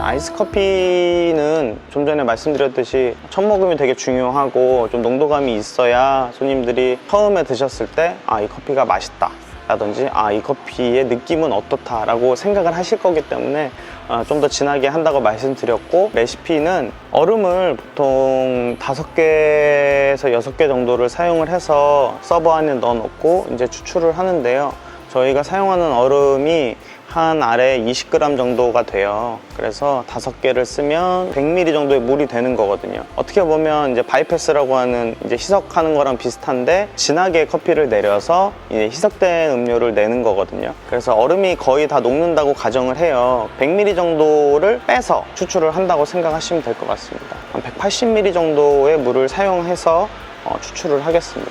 아이스 커피는 좀 전에 말씀드렸듯이 첫 모금이 되게 중요하고 좀 농도감이 있어야 손님들이 처음에 드셨을 때 이 커피가 맛있다 라든지 이 커피의 느낌은 어떻다 라고 생각을 하실 거기 때문에 좀 더 진하게 한다고 말씀드렸고, 레시피는 얼음을 보통 5개에서 6개 정도를 사용을 해서 서버 안에 넣어 놓고 이제 추출을 하는데요. 저희가 사용하는 얼음이 한 알에 20g 정도가 돼요. 그래서 5개를 쓰면 100ml 정도의 물이 되는 거거든요. 어떻게 보면 이제 바이패스라고 하는 이제 희석하는 거랑 비슷한데, 진하게 커피를 내려서 이제 희석된 음료를 내는 거거든요. 그래서 얼음이 거의 다 녹는다고 가정을 해요. 100ml 정도를 빼서 추출을 한다고 생각하시면 될 것 같습니다. 한 180ml 정도의 물을 사용해서 추출을 하겠습니다.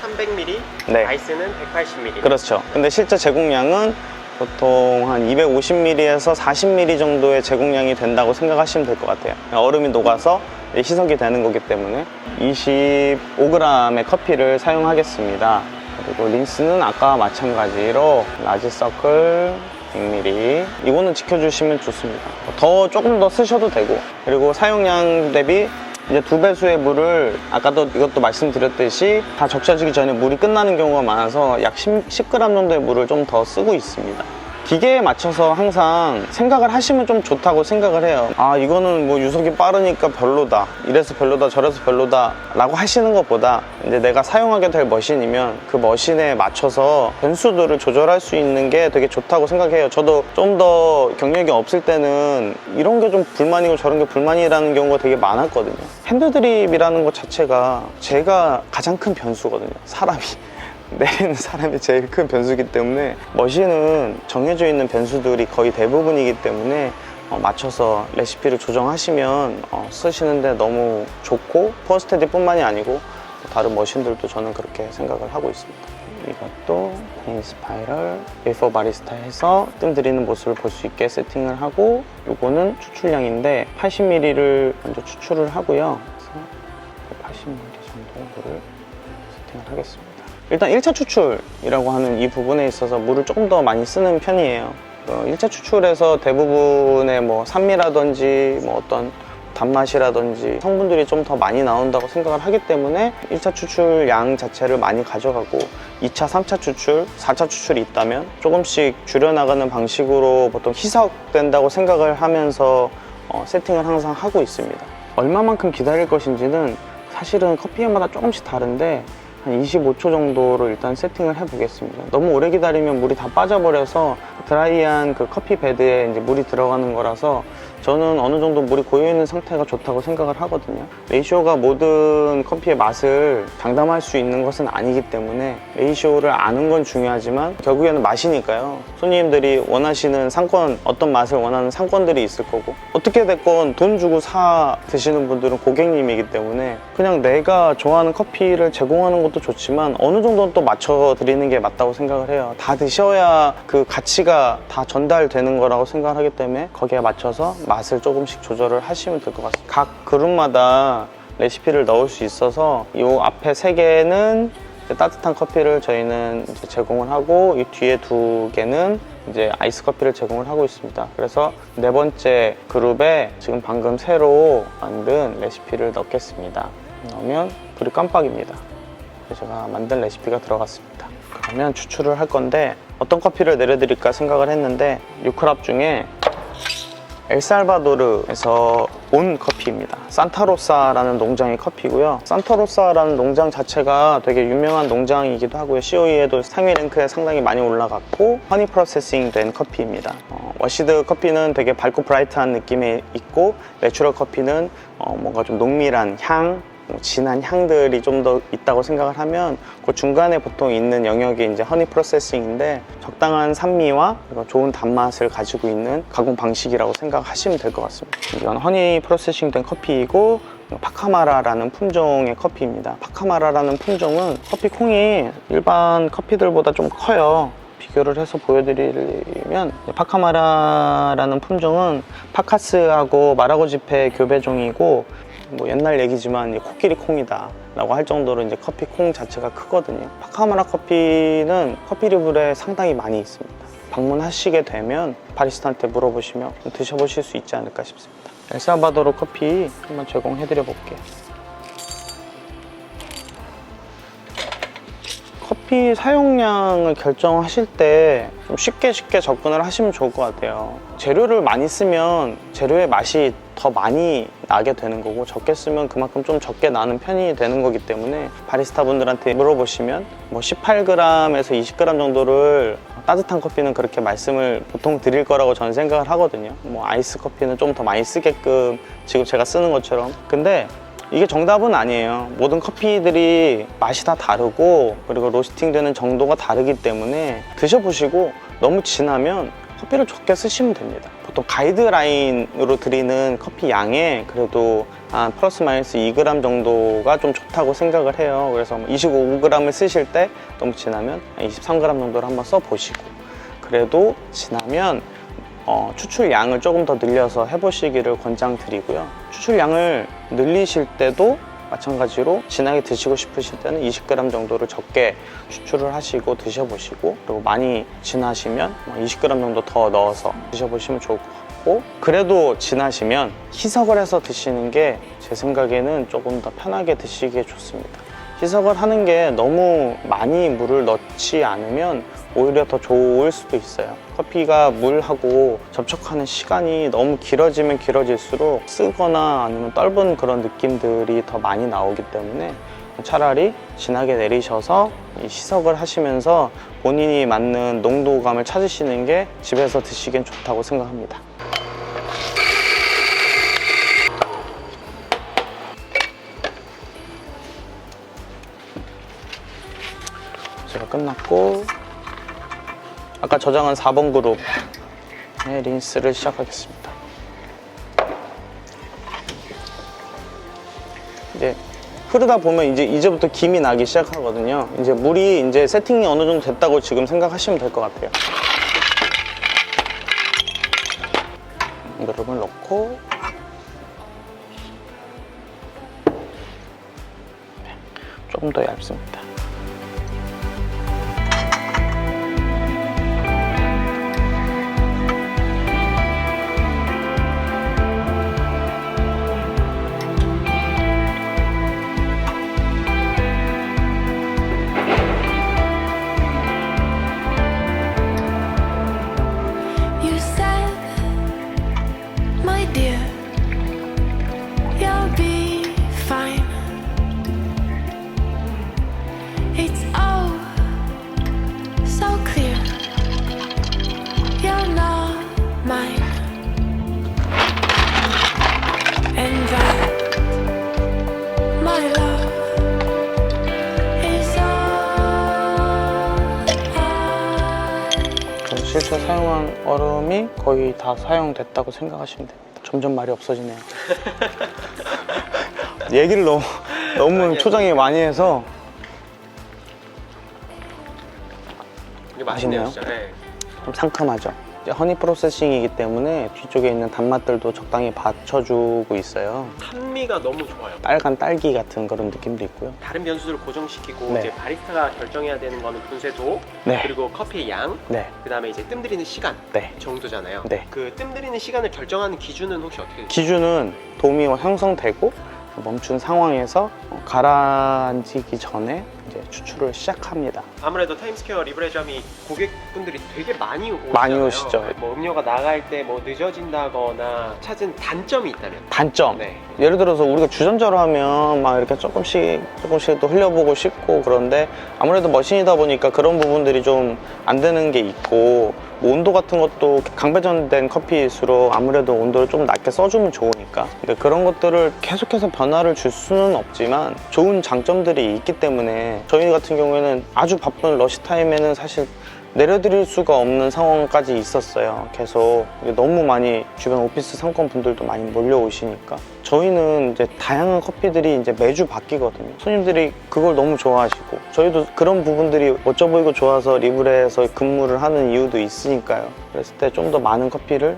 300ml, 네. 아이스는 180ml. 그렇죠. 근데 실제 제공량은 보통 한 250ml에서 40ml 정도의 제공량이 된다고 생각하시면 될 것 같아요. 얼음이 녹아서 희석이 되는 거기 때문에 25g의 커피를 사용하겠습니다. 그리고 린스는 아까와 마찬가지로 라지 서클 100ml, 이거는 지켜주시면 좋습니다. 조금 더 쓰셔도 되고, 그리고 사용량 대비 이제 2배수의 물을, 아까도 이것도 말씀드렸듯이 다 적셔지기 전에 물이 끝나는 경우가 많아서 약 10g 정도의 물을 좀 더 쓰고 있습니다. 기계에 맞춰서 항상 생각을 하시면 좀 좋다고 생각을 해요. 이거는 뭐 유속이 빠르니까 별로다, 이래서 별로다, 저래서 별로다 라고 하시는 것보다, 이제 내가 사용하게 될 머신이면 그 머신에 맞춰서 변수들을 조절할 수 있는 게 되게 좋다고 생각해요. 저도 좀 더 경력이 없을 때는 이런 게 좀 불만이고 저런 게 불만이라는 경우가 되게 많았거든요. 핸드드립이라는 것 자체가 제가 가장 큰 변수거든요. 내리는 사람이 제일 큰 변수이기 때문에, 머신은 정해져 있는 변수들이 거의 대부분이기 때문에 맞춰서 레시피를 조정하시면 쓰시는데 너무 좋고, 퍼스테디 뿐만이 아니고 다른 머신들도 저는 그렇게 생각을 하고 있습니다. 이것도 페인 스파이럴 베이퍼 바리스타 해서 뜸 들이는 모습을 볼 수 있게 세팅을 하고, 이거는 추출량인데 80ml를 먼저 추출을 하고요. 그래서 80ml 정도의 물을 세팅을 하겠습니다. 일단 1차 추출이라고 하는 이 부분에 있어서 물을 조금 더 많이 쓰는 편이에요. 1차 추출에서 대부분의 산미라든지 어떤 단맛이라든지 성분들이 좀 더 많이 나온다고 생각을 하기 때문에 1차 추출 양 자체를 많이 가져가고, 2차, 3차 추출, 4차 추출이 있다면 조금씩 줄여나가는 방식으로 보통 희석된다고 생각을 하면서 세팅을 항상 하고 있습니다. 얼마만큼 기다릴 것인지는 사실은 커피마다 조금씩 다른데, 한 25초 정도로 일단 세팅을 해 보겠습니다. 너무 오래 기다리면 물이 다 빠져버려서 드라이한 그 커피 베드에 이제 물이 들어가는 거라서, 저는 어느 정도 물이 고여있는 상태가 좋다고 생각을 하거든요. 레이시오가 모든 커피의 맛을 장담할 수 있는 것은 아니기 때문에 레이시오를 아는 건 중요하지만 결국에는 맛이니까요. 손님들이 원하시는 상권, 어떤 맛을 원하는 상권들이 있을 거고, 어떻게 됐건 돈 주고 사 드시는 분들은 고객님이기 때문에 그냥 내가 좋아하는 커피를 제공하는 것도 좋지만 어느 정도는 또 맞춰 드리는 게 맞다고 생각을 해요. 다 드셔야 그 가치가 다 전달되는 거라고 생각을 하기 때문에 거기에 맞춰서 맛을 조금씩 조절을 하시면 될 것 같습니다. 각 그룹마다 레시피를 넣을 수 있어서 이 앞에 3개는 따뜻한 커피를 저희는 이제 제공을 하고, 이 뒤에 2개는 이제 아이스 커피를 제공을 하고 있습니다. 그래서 4번째 그룹에 지금 방금 새로 만든 레시피를 넣겠습니다. 넣으면 불이 깜빡입니다. 제가 만든 레시피가 들어갔습니다. 그러면 추출을 할 건데, 어떤 커피를 내려드릴까 생각을 했는데, 6컵 중에 엘살바도르에서 온 커피입니다. 산타로사라는 농장의 커피고요. 산타로사라는 농장 자체가 되게 유명한 농장이기도 하고요. COE에도 상위 랭크에 상당히 많이 올라갔고, 허니 프로세싱 된 커피입니다. 워시드 커피는 되게 밝고 브라이트한 느낌이 있고, 내추럴 커피는 뭔가 좀 농밀한 향, 진한 향들이 좀 더 있다고 생각을 하면, 그 중간에 보통 있는 영역이 이제 허니 프로세싱인데, 적당한 산미와 좋은 단맛을 가지고 있는 가공 방식이라고 생각하시면 될 것 같습니다. 이건 허니 프로세싱 된 커피이고, 파카마라라는 품종의 커피입니다. 파카마라라는 품종은 커피 콩이 일반 커피들보다 좀 커요. 비교를 해서 보여드리면, 파카마라라는 품종은 파카스하고 마라고지페 교배종이고, 옛날 얘기지만 코끼리 콩이다 라고 할 정도로 이제 커피 콩 자체가 크거든요. 파카마라 커피는 커피 리블에 상당히 많이 있습니다. 방문하시게 되면 바리스타한테 물어보시면 드셔보실 수 있지 않을까 싶습니다. 엘살바도르 커피 한번 제공해드려 볼게요. 커피 사용량을 결정하실 때 좀 쉽게 접근을 하시면 좋을 것 같아요. 재료를 많이 쓰면 재료의 맛이 더 많이 나게 되는 거고, 적게 쓰면 그만큼 좀 적게 나는 편이 되는 거기 때문에 바리스타 분들한테 물어보시면 뭐 18g에서 20g 정도를, 따뜻한 커피는 그렇게 말씀을 보통 드릴 거라고 저는 생각을 하거든요. 뭐 아이스 커피는 좀 더 많이 쓰게끔, 지금 제가 쓰는 것처럼. 근데 이게 정답은 아니에요. 모든 커피들이 맛이 다 다르고, 그리고 로스팅 되는 정도가 다르기 때문에 드셔보시고 너무 진하면 커피를 적게 쓰시면 됩니다. 보통 가이드라인으로 드리는 커피 양에 그래도 한 플러스 마이너스 2g 정도가 좀 좋다고 생각을 해요. 그래서 25g을 쓰실 때 너무 진하면 23g 정도를 한번 써보시고, 그래도 진하면 추출량을 조금 더 늘려서 해보시기를 권장드리고요. 추출량을 늘리실 때도 마찬가지로 진하게 드시고 싶으실 때는 20g 정도를 적게 추출을 하시고 드셔보시고, 그리고 많이 진하시면 20g 정도 더 넣어서 드셔보시면 좋을 것 같고, 그래도 진하시면 희석을 해서 드시는 게 제 생각에는 조금 더 편하게 드시기에 좋습니다. 희석을 하는 게 너무 많이 물을 넣지 않으면 오히려 더 좋을 수도 있어요. 커피가 물하고 접촉하는 시간이 너무 길어지면 길어질수록 쓰거나 아니면 떫은 그런 느낌들이 더 많이 나오기 때문에 차라리 진하게 내리셔서 희석을 하시면서 본인이 맞는 농도감을 찾으시는 게 집에서 드시기엔 좋다고 생각합니다. 제가 끝났고, 아까 저장한 4번 그룹의 린스를 시작하겠습니다. 이제 흐르다 보면 이제부터 김이 나기 시작하거든요. 이제 물이 이제 세팅이 어느 정도 됐다고 지금 생각하시면 될 것 같아요. 그룹을 넣고, 조금 더 얇습니다. You said, my dear, you'll be fine. It's all so clear. You're not mine. And that, my love, is all I 그래서 실제 사용한 얼음이 거의 다 사용됐다고 생각하시면 됩니다. 점점 말이 없어지네요. 얘기를 너무 초장이 많이 해서. 이게 맛있네요, 맛있나요? 진짜. 네. 좀 상큼하죠. 이제 허니 프로세싱이기 때문에 뒤쪽에 있는 단맛들도 적당히 받쳐주고 있어요. 산미가 너무 좋아요. 빨간 딸기 같은 그런 느낌도 있고요. 다른 변수들을 고정시키고 네. 이제 바리스타가 결정해야 되는 거는 분쇄도, 네. 그리고 커피의 양, 네, 그다음에 이제 뜸 들이는 시간 네. 정도잖아요. 네. 그 뜸 들이는 시간을 결정하는 기준은 혹시 어떻게 되죠? 기준은 도미가 형성되고 멈춘 상황에서 가라앉기 전에 이제 추출을 시작합니다. 아무래도 타임스퀘어 리브레점이 고객분들이 되게 많이 오시잖아요. 많이 오시죠. 뭐 음료가 나갈 때 뭐 늦어진다거나 찾은 단점이 있다면? 단점. 네. 예를 들어서 우리가 주전자로 하면 막 이렇게 조금씩 또 흘려보고 싶고, 그런데 아무래도 머신이다 보니까 그런 부분들이 좀 안 되는 게 있고, 뭐 온도 같은 것도 강배전된 커피일수록 아무래도 온도를 좀 낮게 써주면 좋으니까. 근데 그런 것들을 계속해서 변화를 줄 수는 없지만 좋은 장점들이 있기 때문에, 저희 같은 경우에는 아주 바쁜 러시 타임에는 사실 내려드릴 수가 없는 상황까지 있었어요. 계속 너무 많이 주변 오피스 상권 분들도 많이 몰려오시니까. 저희는 이제 다양한 커피들이 이제 매주 바뀌거든요. 손님들이 그걸 너무 좋아하시고, 저희도 그런 부분들이 멋져 보이고 좋아서 리브레에서 근무를 하는 이유도 있으니까요. 그랬을 때 좀 더 많은 커피를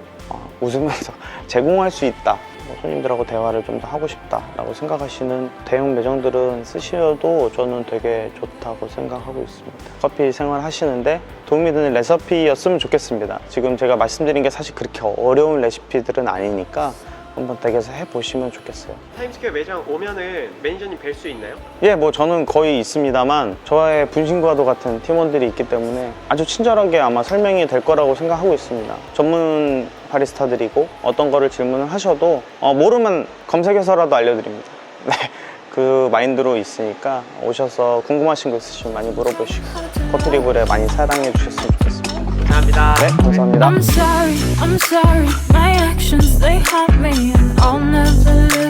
웃으면서 제공할 수 있다. 뭐 손님들하고 대화를 좀 더 하고 싶다라고 생각하시는 대형 매장들은 쓰셔도 저는 되게 좋다고 생각하고 있습니다. 커피 생활 하시는데 도움이 되는 레시피였으면 좋겠습니다. 지금 제가 말씀드린 게 사실 그렇게 어려운 레시피들은 아니니까 한번 댁에서 해보시면 좋겠어요. 타임스퀘어 매장 오면은 매니저님 뵐 수 있나요? 예, 뭐 저는 거의 있습니다만 저와의 분신과도 같은 팀원들이 있기 때문에 아주 친절하게 아마 설명이 될 거라고 생각하고 있습니다. 전문 바리스타들이고 어떤 거를 질문을 하셔도 모르면 검색해서라도 알려드립니다. 네, 그 마인드로 있으니까 오셔서 궁금하신 거 있으시면 많이 물어보시고 커피리블에 많이 사랑해 주셨으면 좋겠습니다. 감사합니다. 네, 감사합니다. I'm sorry, my actions they haunt me, and I'll never live